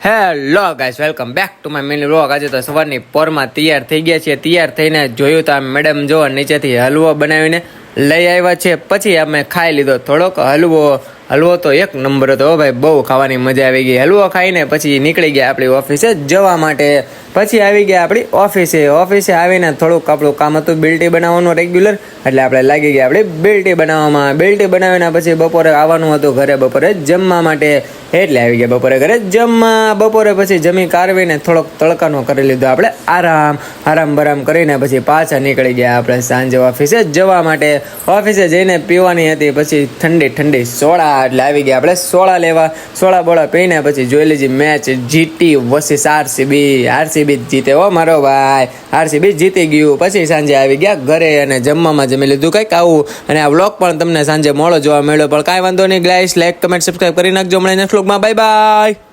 Hello guys, welcome back to my mini vlog. આજે તો સવારની પોરમાં તૈયાર થઈ ગયા છીએ. તૈયાર થઈને જોયું તો મેડમ જો નીચેથી હલવો બનાવીને લઈ આવ્યા છે. પછી અમે ખાઈ લીધો થોડોક હલવો તો એક નંબર હતો ભાઈ, બહુ ખાવાની મજા આવી ગઈ. હલવો ખાઈને પછી નીકળી ગયા આપણી ઓફિસે જવા માટે. પછી આવી ગયા આપણી ઓફિસે આવીને થોડુંક આપણું કામ હતું બિલ્ટી બનાવવાનું રેગ્યુલર, એટલે આપણે લાગી ગયા આપણી બિલ્ટી બનાવવામાં. બિલ્ટી બનાવીને પછી બપોરે આવવાનું હતું ઘરે બપોરે જમવા માટે, એટલે આવી ગયા બપોરે ઘરે જમવા. બપોરે પછી જમી કારવીને થોડોક તડકાનો કરી લીધો આપણે આરામ બરામ કરીને પછી પાછા નીકળી ગયા આપણે સાંજે ઓફિસે જવા માટે. ઓફિસે જઈને પીવાની હતી પછી ઠંડી સોડા, એટલે આવી ગયા આપણે સોડા લેવા. સોડા બોળા પીને પછી જોઈ લીધી મેચ જીટી વર્સિસ આરસીબી જીતે હો મારો ભાઈ, આરસીબી જીતી ગયું. પછી સાંજે આવી ગયા ઘરે અને જમવામાં જમી લીધું કંઈક આવું. અને આ વ્લોગ પણ તમને સાંજે મોડો જોવા મળ્યો, પણ કાંઈ વાંધો નહીં ગાઈસ, લાઈક કમેન્ટ સબસ્ક્રાઈબ કરી નાખજો. મળે નેક્સ્ટ વ્લોગમાં, બાય બાય.